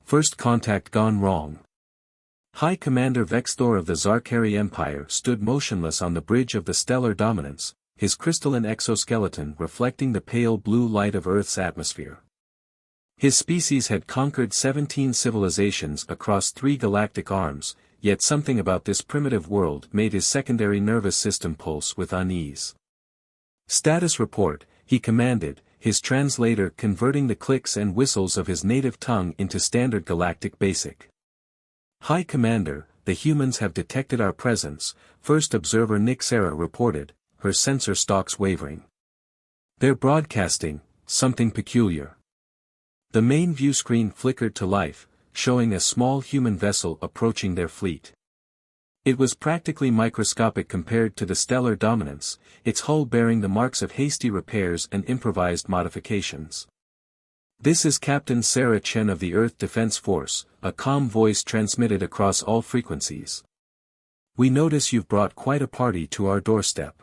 First contact gone wrong. High Commander Vexthor of the Zarkari Empire stood motionless on the bridge of the stellar dominance, his crystalline exoskeleton reflecting the pale blue light of Earth's atmosphere. His species had conquered 17 civilizations across 3 galactic arms, yet something about this primitive world made his secondary nervous system pulse with unease. Status report, he commanded, his translator converting the clicks and whistles of his native tongue into standard galactic basic. High Commander, the humans have detected our presence, First Observer Nixera reported, her sensor stalks wavering. They're broadcasting something peculiar. The main view screen flickered to life, showing a small human vessel approaching their fleet. It was practically microscopic compared to the stellar dominance, its hull bearing the marks of hasty repairs and improvised modifications. "This is Captain Sarah Chen of the Earth Defense Force," a calm voice transmitted across all frequencies. "We notice you've brought quite a party to our doorstep.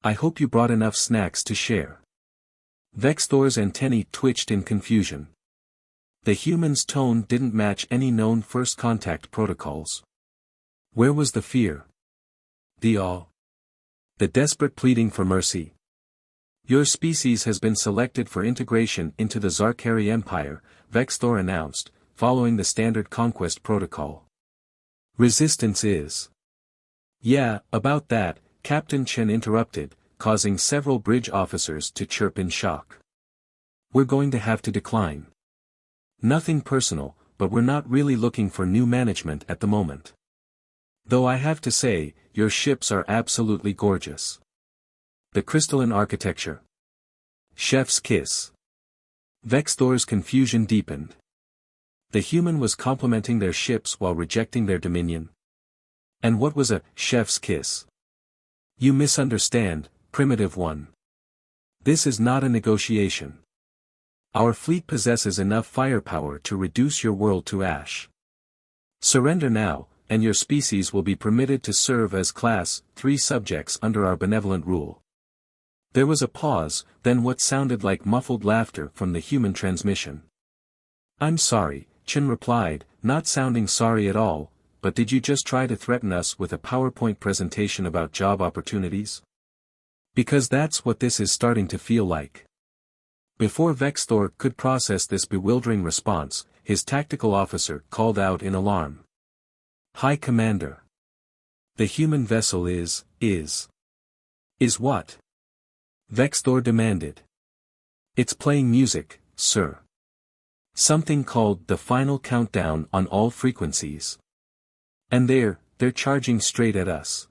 I hope you brought enough snacks to share." Vexthor's antennae twitched in confusion. The human's tone didn't match any known first contact protocols. Where was the fear? The awe? The desperate pleading for mercy? "Your species has been selected for integration into the Zarkari Empire," Vexthor announced, following the standard conquest protocol. "Resistance is." "Yeah, about that," Captain Chen interrupted, causing several bridge officers to chirp in shock. "We're going to have to decline. Nothing personal, but we're not really looking for new management at the moment. Though I have to say, your ships are absolutely gorgeous. The crystalline architecture. Chef's kiss." Vexthor's confusion deepened. The human was complimenting their ships while rejecting their dominion. And what was a chef's kiss? "You misunderstand, primitive one. This is not a negotiation. Our fleet possesses enough firepower to reduce your world to ash. Surrender now, and your species will be permitted to serve as Class 3 subjects under our benevolent rule." There was a pause, then what sounded like muffled laughter from the human transmission. "I'm sorry," Chen replied, not sounding sorry at all, "but did you just try to threaten us with a PowerPoint presentation about job opportunities? Because that's what this is starting to feel like." Before Vexthor could process this bewildering response, his tactical officer called out in alarm. "High Commander. The human vessel is what?" Vexthor demanded. "It's playing music, sir. Something called the final countdown on all frequencies. And they're charging straight at us.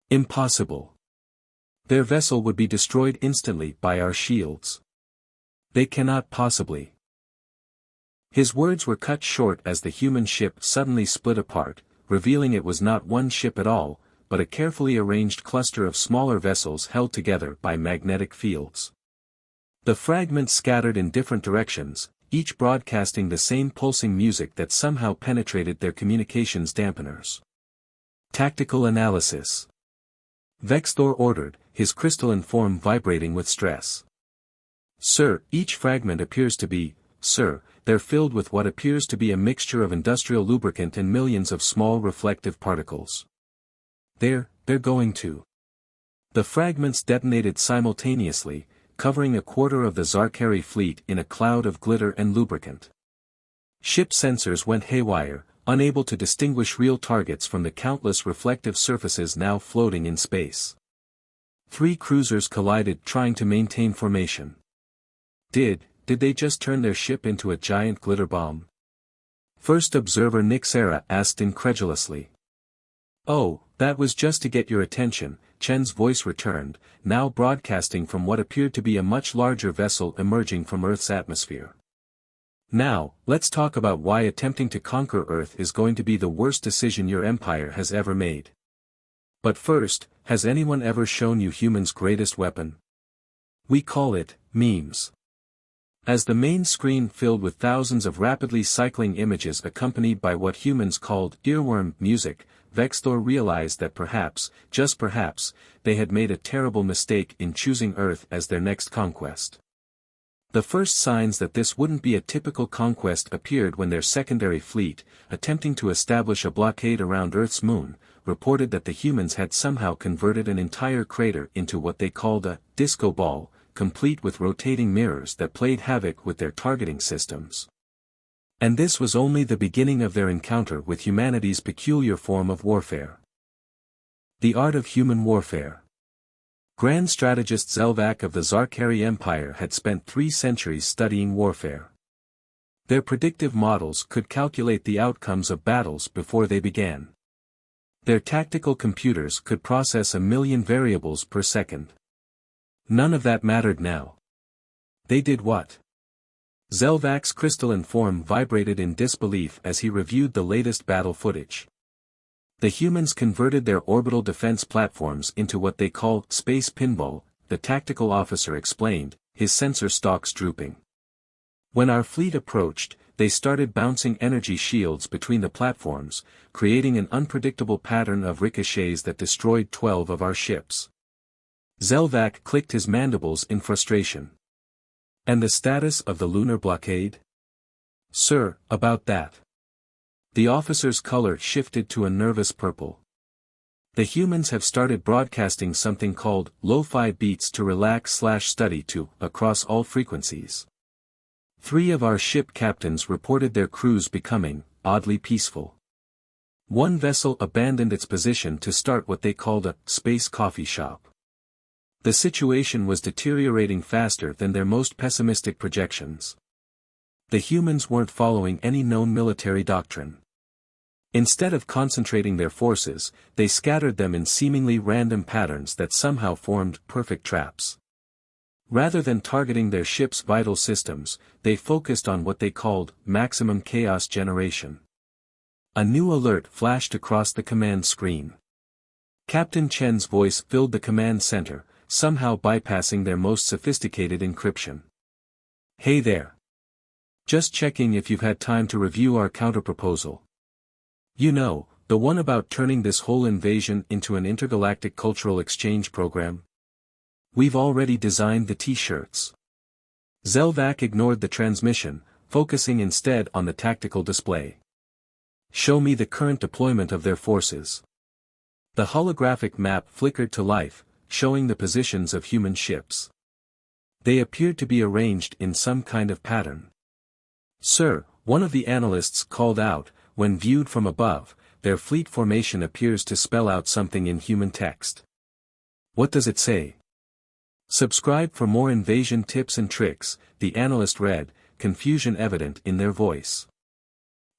Impossible. Their vessel would be destroyed instantly by our shields. They cannot possibly." His words were cut short as the human ship suddenly split apart, revealing it was not one ship at all, but a carefully arranged cluster of smaller vessels held together by magnetic fields. The fragments scattered in different directions, each broadcasting the same pulsing music that somehow penetrated their communications dampeners. "Tactical analysis," Vexthor ordered, his crystalline form vibrating with stress. "Sir, each fragment appears to be, sir, they're filled with what appears to be a mixture of industrial lubricant and millions of small reflective particles. They're going to." The fragments detonated simultaneously, covering a quarter of the Zarkari fleet in a cloud of glitter and lubricant. Ship sensors went haywire, unable to distinguish real targets from the countless reflective surfaces now floating in space. 3 cruisers collided trying to maintain formation. Did they just turn their ship into a giant glitter bomb? First Observer Nixera asked incredulously. "Oh, that was just to get your attention," Chen's voice returned, now broadcasting from what appeared to be a much larger vessel emerging from Earth's atmosphere. "Now, let's talk about why attempting to conquer Earth is going to be the worst decision your empire has ever made. But first, has anyone ever shown you humans' greatest weapon? We call it memes." As the main screen filled with thousands of rapidly cycling images accompanied by what humans called earworm music, Vexthor realized that perhaps, just perhaps, they had made a terrible mistake in choosing Earth as their next conquest. The first signs that this wouldn't be a typical conquest appeared when their secondary fleet, attempting to establish a blockade around Earth's moon, reported that the humans had somehow converted an entire crater into what they called a disco ball, complete with rotating mirrors that played havoc with their targeting systems. And this was only the beginning of their encounter with humanity's peculiar form of warfare. The art of human warfare. Grand strategist Zelvac of the Zarkari Empire had spent 3 centuries studying warfare. Their predictive models could calculate the outcomes of battles before they began. Their tactical computers could process 1,000,000 variables per second. None of that mattered now. They did what? Zelvac's crystalline form vibrated in disbelief as he reviewed the latest battle footage. The humans converted their orbital defense platforms into what they call space pinball, the tactical officer explained, his sensor stalks drooping. When our fleet approached, they started bouncing energy shields between the platforms, creating an unpredictable pattern of ricochets that destroyed 12 of our ships. Zelvac clicked his mandibles in frustration. And the status of the lunar blockade? Sir, about that. The officer's color shifted to a nervous purple. The humans have started broadcasting something called lo-fi beats to relax/study to across all frequencies. 3 of our ship captains reported their crews becoming oddly peaceful. One vessel abandoned its position to start what they called a space coffee shop. The situation was deteriorating faster than their most pessimistic projections. The humans weren't following any known military doctrine. Instead of concentrating their forces, they scattered them in seemingly random patterns that somehow formed perfect traps. Rather than targeting their ship's vital systems, they focused on what they called maximum chaos generation. A new alert flashed across the command screen. Captain Chen's voice filled the command center, somehow bypassing their most sophisticated encryption. Hey there. Just checking if you've had time to review our counterproposal. You know, the one about turning this whole invasion into an intergalactic cultural exchange program? We've already designed the t-shirts. Zelvac ignored the transmission, focusing instead on the tactical display. Show me the current deployment of their forces. The holographic map flickered to life, showing the positions of human ships. They appeared to be arranged in some kind of pattern. Sir, one of the analysts called out, when viewed from above, their fleet formation appears to spell out something in human text. What does it say? Subscribe for more invasion tips and tricks, the analyst read, confusion evident in their voice.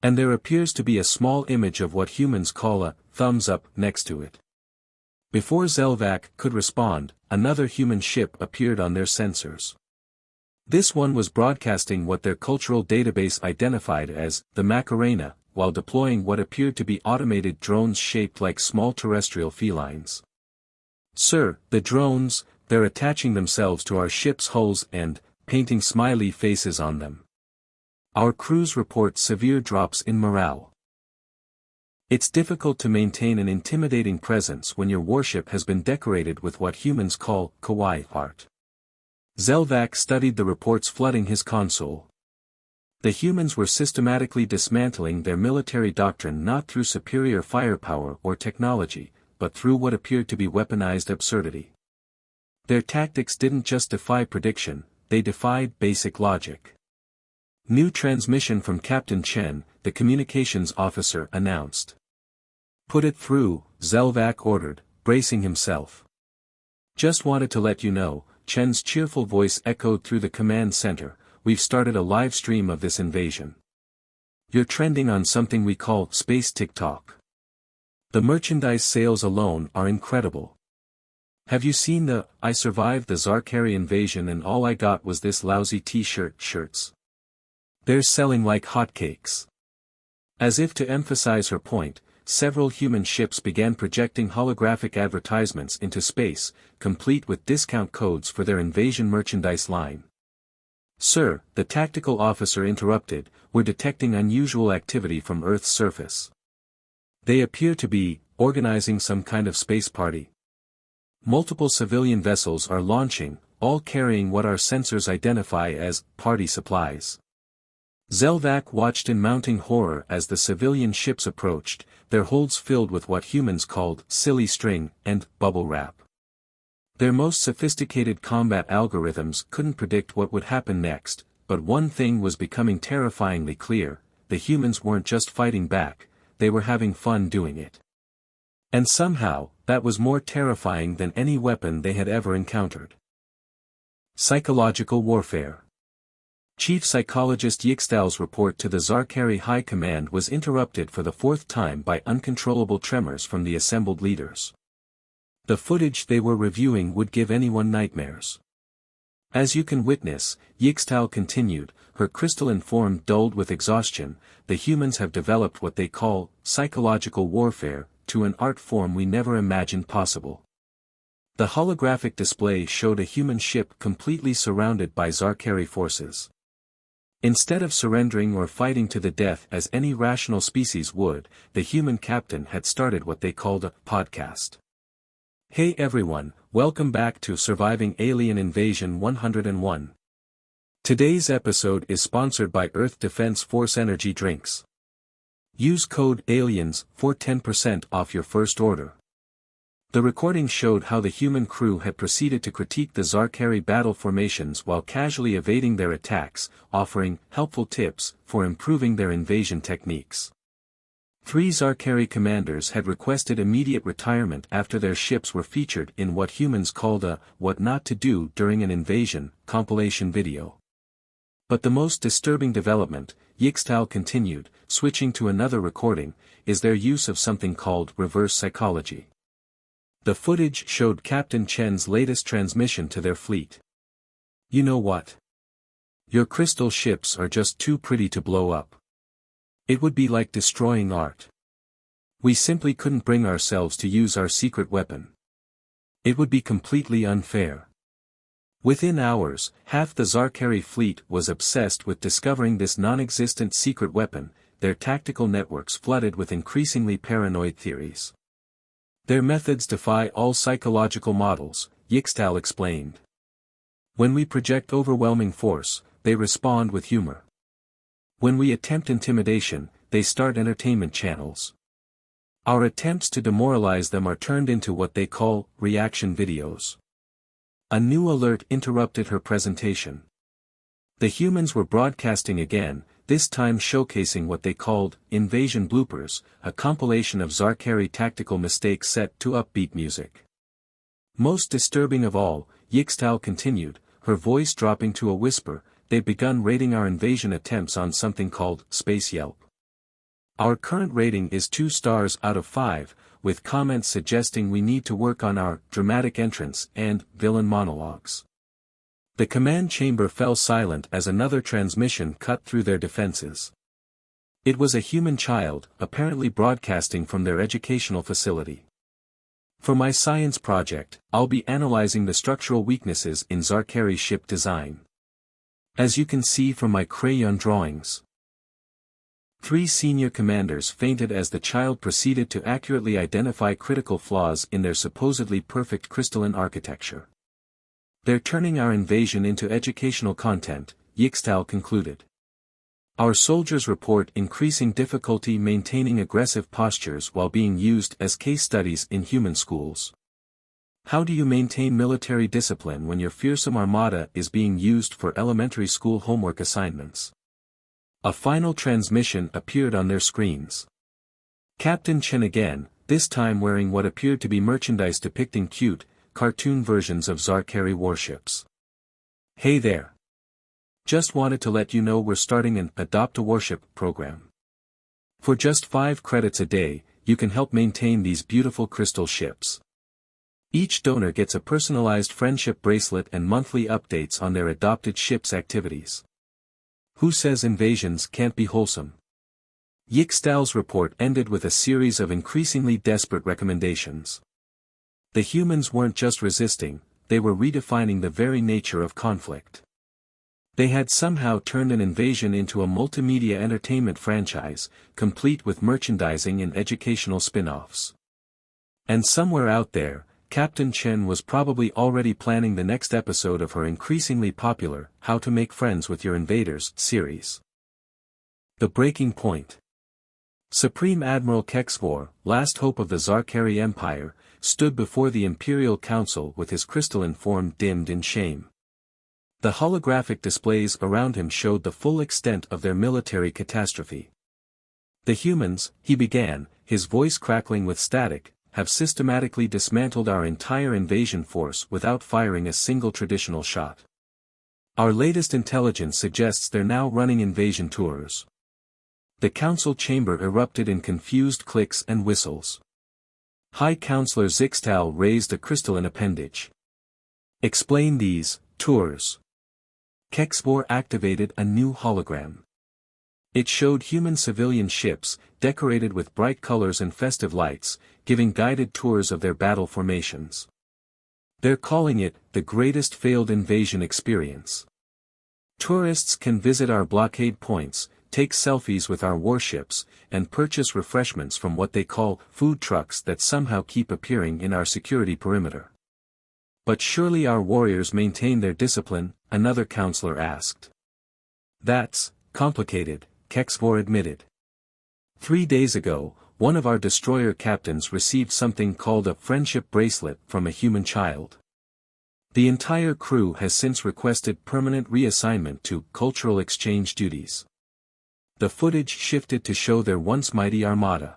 And there appears to be a small image of what humans call a thumbs up next to it. Before Zelvac could respond, another human ship appeared on their sensors. This one was broadcasting what their cultural database identified as the Macarena, while deploying what appeared to be automated drones shaped like small terrestrial felines. Sir, the drones, they're attaching themselves to our ship's hulls and painting smiley faces on them. Our crews report severe drops in morale. It's difficult to maintain an intimidating presence when your warship has been decorated with what humans call kawaii art. Zelvac studied the reports flooding his console. The humans were systematically dismantling their military doctrine not through superior firepower or technology, but through what appeared to be weaponized absurdity. Their tactics didn't just defy prediction, they defied basic logic. New transmission from Captain Chen, the communications officer announced. Put it through, Zelvac ordered, bracing himself. Just wanted to let you know, Chen's cheerful voice echoed through the command center, we've started a live stream of this invasion. You're trending on something we call Space TikTok. The merchandise sales alone are incredible. Have you seen the I survived the Zarkari invasion and all I got was this lousy t-shirt shirts? They're selling like hotcakes. As if to emphasize her point, several human ships began projecting holographic advertisements into space, complete with discount codes for their invasion merchandise line. Sir, the tactical officer interrupted, we're detecting unusual activity from Earth's surface. They appear to be organizing some kind of space party. Multiple civilian vessels are launching, all carrying what our sensors identify as party supplies. Zelvac watched in mounting horror as the civilian ships approached, their holds filled with what humans called silly string and bubble wrap. Their most sophisticated combat algorithms couldn't predict what would happen next, but one thing was becoming terrifyingly clear: the humans weren't just fighting back, they were having fun doing it. And somehow, that was more terrifying than any weapon they had ever encountered. Psychological warfare. Chief Psychologist Yixtal's report to the Zarkari High Command was interrupted for the fourth time by uncontrollable tremors from the assembled leaders. The footage they were reviewing would give anyone nightmares. As you can witness, Yixtal continued, her crystalline form dulled with exhaustion, the humans have developed what they call psychological warfare, to an art form we never imagined possible. The holographic display showed a human ship completely surrounded by Zarkari forces. Instead of surrendering or fighting to the death as any rational species would, the human captain had started what they called a podcast. Hey everyone, welcome back to Surviving Alien Invasion 101. Today's episode is sponsored by Earth Defense Force Energy Drinks. Use code ALIENS for 10% off your first order. The recording showed how the human crew had proceeded to critique the Zarkari battle formations while casually evading their attacks, offering helpful tips for improving their invasion techniques. 3 Zarkari commanders had requested immediate retirement after their ships were featured in what humans called a "What Not to Do During an Invasion" compilation video. But the most disturbing development, Yixtal continued, switching to another recording, is their use of something called reverse psychology. The footage showed Captain Chen's latest transmission to their fleet. You know what? Your crystal ships are just too pretty to blow up. It would be like destroying art. We simply couldn't bring ourselves to use our secret weapon. It would be completely unfair. Within hours, half the Zarkari fleet was obsessed with discovering this non-existent secret weapon, their tactical networks flooded with increasingly paranoid theories. Their methods defy all psychological models, Yixtal explained. When we project overwhelming force, they respond with humor. When we attempt intimidation, they start entertainment channels. Our attempts to demoralize them are turned into what they call reaction videos. A new alert interrupted her presentation. The humans were broadcasting again, this time showcasing what they called invasion bloopers, a compilation of Zarkari tactical mistakes set to upbeat music. Most disturbing of all, Yixtal continued, her voice dropping to a whisper, they've begun rating our invasion attempts on something called Space Yelp. Our current rating is 2 stars out of 5, with comments suggesting we need to work on our dramatic entrance and villain monologues. The command chamber fell silent as another transmission cut through their defenses. It was a human child, apparently broadcasting from their educational facility. For my science project, I'll be analyzing the structural weaknesses in Zarkari ship design. As you can see from my crayon drawings. 3 senior commanders fainted as the child proceeded to accurately identify critical flaws in their supposedly perfect crystalline architecture. They're turning our invasion into educational content, Yixtal concluded. Our soldiers report increasing difficulty maintaining aggressive postures while being used as case studies in human schools. How do you maintain military discipline when your fearsome armada is being used for elementary school homework assignments? A final transmission appeared on their screens. Captain Chen again, this time wearing what appeared to be merchandise depicting cute, cartoon versions of Zarkari warships. Hey there. Just wanted to let you know we're starting an Adopt a Warship program. For just 5 credits a day, you can help maintain these beautiful crystal ships. Each donor gets a personalized friendship bracelet and monthly updates on their adopted ship's activities. Who says invasions can't be wholesome? Yixtal's report ended with a series of increasingly desperate recommendations. The humans weren't just resisting, they were redefining the very nature of conflict. They had somehow turned an invasion into a multimedia entertainment franchise, complete with merchandising and educational spin-offs. And somewhere out there, Captain Chen was probably already planning the next episode of her increasingly popular How to Make Friends with Your Invaders series. The Breaking Point. Supreme Admiral Kexvor, last hope of the Zarkari Empire, stood before the Imperial Council with his crystalline form dimmed in shame. The holographic displays around him showed the full extent of their military catastrophe. The humans, he began, his voice crackling with static, have systematically dismantled our entire invasion force without firing a single traditional shot. Our latest intelligence suggests they're now running invasion tours. The council chamber erupted in confused clicks and whistles. High Counselor Zixtal raised a crystalline appendage. Explain these tours. Kexvor activated a new hologram. It showed human civilian ships, decorated with bright colors and festive lights, giving guided tours of their battle formations. They're calling it the greatest failed invasion experience. Tourists can visit our blockade points, take selfies with our warships, and purchase refreshments from what they call food trucks that somehow keep appearing in our security perimeter. But surely our warriors maintain their discipline, another counselor asked. That's complicated, Kexvor admitted. 3 days ago, one of our destroyer captains received something called a friendship bracelet from a human child. The entire crew has since requested permanent reassignment to cultural exchange duties. The footage shifted to show their once mighty armada.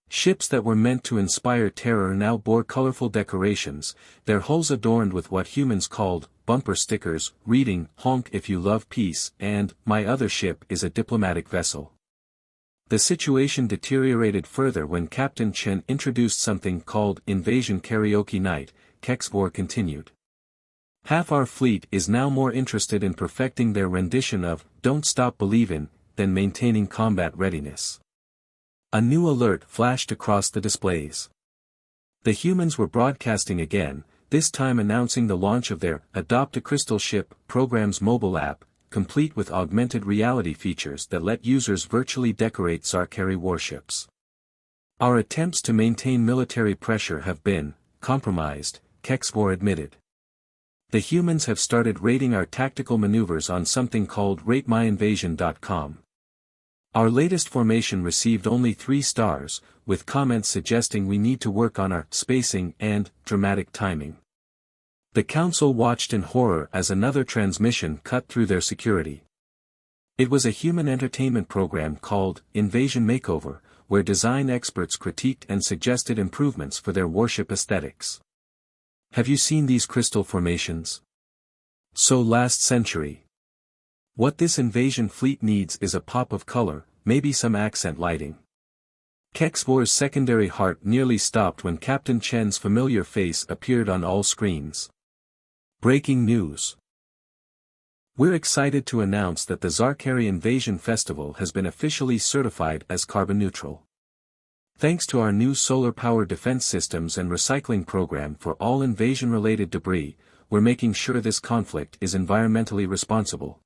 Ships that were meant to inspire terror now bore colorful decorations, their hulls adorned with what humans called bumper stickers, reading, "Honk if you love peace," and "My other ship is a diplomatic vessel." The situation deteriorated further when Captain Chen introduced something called Invasion Karaoke Night, Kexvor continued. Half our fleet is now more interested in perfecting their rendition of Don't Stop Believin' than maintaining combat readiness. A new alert flashed across the displays. The humans were broadcasting again, this time announcing the launch of their Adopt a Crystal Ship program's mobile app, complete with augmented reality features that let users virtually decorate Zarkari warships. Our attempts to maintain military pressure have been compromised, Kexvor admitted. The humans have started rating our tactical maneuvers on something called ratemyinvasion.com. Our latest formation received only 3 stars, with comments suggesting we need to work on our spacing and dramatic timing. The council watched in horror as another transmission cut through their security. It was a human entertainment program called Invasion Makeover, where design experts critiqued and suggested improvements for their warship aesthetics. Have you seen these crystal formations? So last century. What this invasion fleet needs is a pop of color, maybe some accent lighting. Kexvor's secondary heart nearly stopped when Captain Chen's familiar face appeared on all screens. Breaking news. We're excited to announce that the Zarkari Invasion Festival has been officially certified as carbon neutral. Thanks to our new solar power defense systems and recycling program for all invasion-related debris, we're making sure this conflict is environmentally responsible.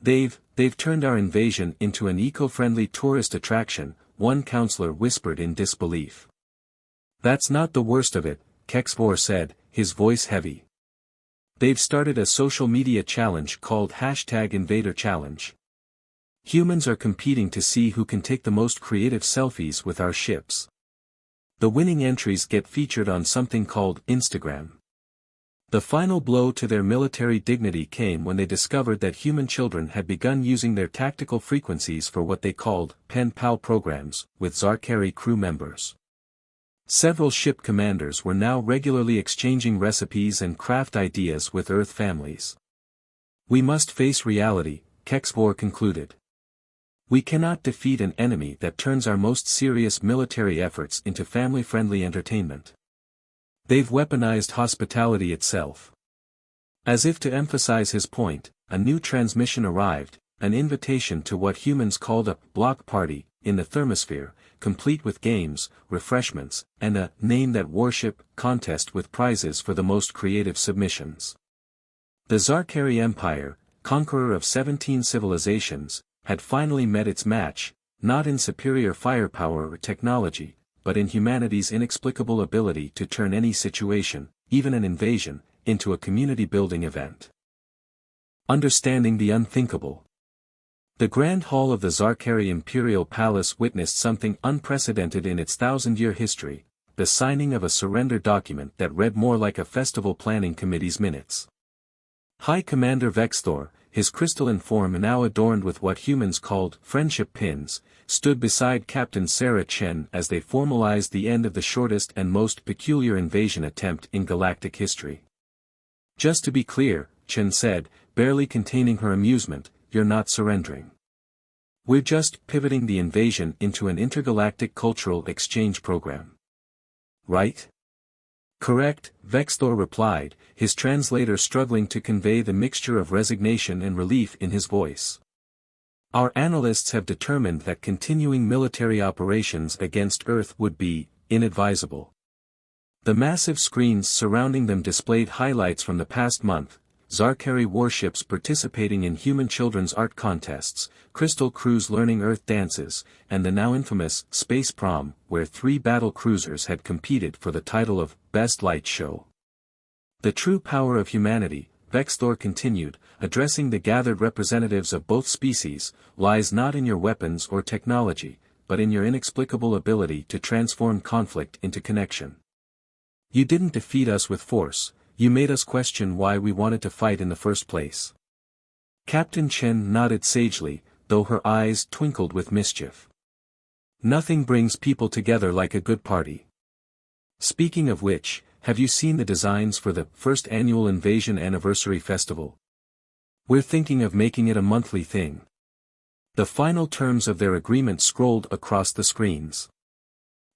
They've turned our invasion into an eco-friendly tourist attraction, one counselor whispered in disbelief. That's not the worst of it, Kexvor said, his voice heavy. They've started a social media challenge called #InvaderChallenge. Humans are competing to see who can take the most creative selfies with our ships. The winning entries get featured on something called Instagram. The final blow to their military dignity came when they discovered that human children had begun using their tactical frequencies for what they called pen pal programs with Zarkari crew members. Several ship commanders were now regularly exchanging recipes and craft ideas with Earth families. We must face reality, Kexvor concluded. We cannot defeat an enemy that turns our most serious military efforts into family-friendly entertainment. They've weaponized hospitality itself. As if to emphasize his point, a new transmission arrived, an invitation to what humans called a block party in the thermosphere, complete with games, refreshments, and a name that warship contest with prizes for the most creative submissions. The Zarkari Empire, conqueror of 17 civilizations, had finally met its match, not in superior firepower or technology, but in humanity's inexplicable ability to turn any situation, even an invasion, into a community-building event. Understanding the unthinkable. The Grand Hall of the Zarkari Imperial Palace witnessed something unprecedented in its thousand-year history, the signing of a surrender document that read more like a festival planning committee's minutes. High Commander Vexthor, his crystalline form now adorned with what humans called friendship pins, stood beside Captain Sarah Chen as they formalized the end of the shortest and most peculiar invasion attempt in galactic history. "Just to be clear," Chen said, barely containing her amusement, "you're not surrendering. We're just pivoting the invasion into an intergalactic cultural exchange program. Right?" "Correct," Vexthor replied, his translator struggling to convey the mixture of resignation and relief in his voice. "Our analysts have determined that continuing military operations against Earth would be inadvisable." The massive screens surrounding them displayed highlights from the past month: Zarkari warships participating in human children's art contests, crystal crews learning Earth dances, and the now infamous Space Prom, where 3 battle cruisers had competed for the title of Best Light Show. "The true power of humanity," Vexthor continued, addressing the gathered representatives of both species, "lies not in your weapons or technology, but in your inexplicable ability to transform conflict into connection. You didn't defeat us with force, you made us question why we wanted to fight in the first place." Captain Chen nodded sagely, though her eyes twinkled with mischief. "Nothing brings people together like a good party. Speaking of which, have you seen the designs for the first annual Invasion Anniversary Festival? We're thinking of making it a monthly thing." The final terms of their agreement scrolled across the screens.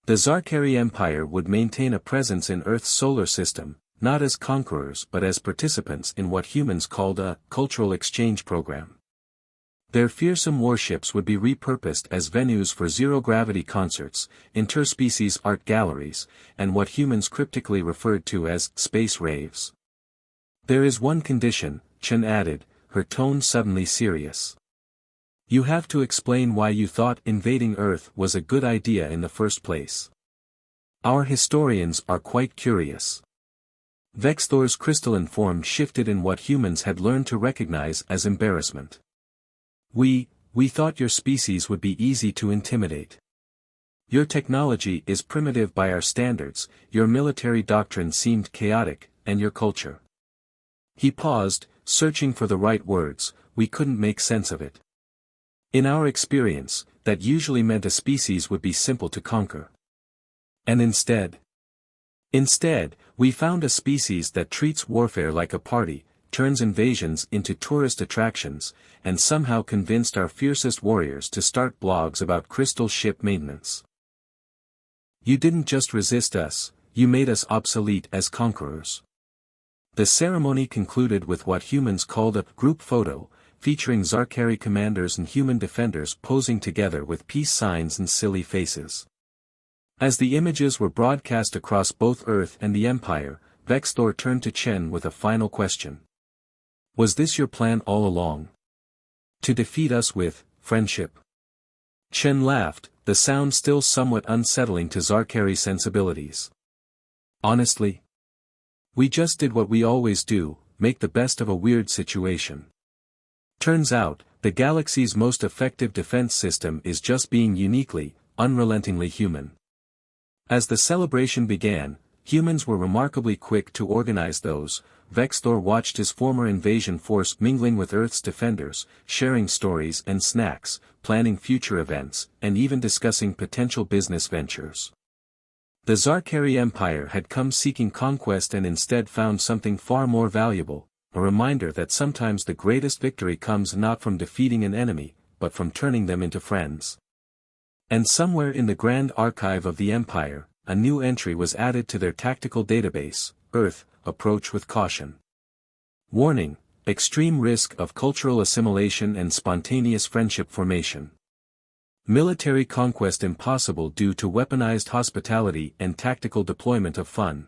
The Zarkari Empire would maintain a presence in Earth's solar system, not as conquerors but as participants in what humans called a cultural exchange program. Their fearsome warships would be repurposed as venues for zero-gravity concerts, interspecies art galleries, and what humans cryptically referred to as space raves. "There is one condition," Chen added, her tone suddenly serious. "You have to explain why you thought invading Earth was a good idea in the first place. Our historians are quite curious." Vexthor's crystalline form shifted in what humans had learned to recognize as embarrassment. We thought your species would be easy to intimidate. Your technology is primitive by our standards, your military doctrine seemed chaotic, and your culture." He paused, searching for the right words. "We couldn't make sense of it. In our experience, that usually meant a species would be simple to conquer. And instead, we found a species that treats warfare like a party, turns invasions into tourist attractions, and somehow convinced our fiercest warriors to start blogs about crystal ship maintenance. You didn't just resist us, you made us obsolete as conquerors." The ceremony concluded with what humans called a group photo, featuring Zarkari commanders and human defenders posing together with peace signs and silly faces. As the images were broadcast across both Earth and the Empire, Vexthor turned to Chen with a final question. "Was this your plan all along? To defeat us with friendship?" Chen laughed, the sound still somewhat unsettling to Zarkari sensibilities. "Honestly, we just did what we always do, make the best of a weird situation. Turns out, the galaxy's most effective defense system is just being uniquely, unrelentingly human." As the celebration began, humans were remarkably quick to organize those. Vexthor watched his former invasion force mingling with Earth's defenders, sharing stories and snacks, planning future events, and even discussing potential business ventures. The Zarkari Empire had come seeking conquest and instead found something far more valuable, a reminder that sometimes the greatest victory comes not from defeating an enemy, but from turning them into friends. And somewhere in the grand archive of the Empire, a new entry was added to their tactical database: Earth, approach with caution. Warning: extreme risk of cultural assimilation and spontaneous friendship formation. Military conquest impossible due to weaponized hospitality and tactical deployment of fun.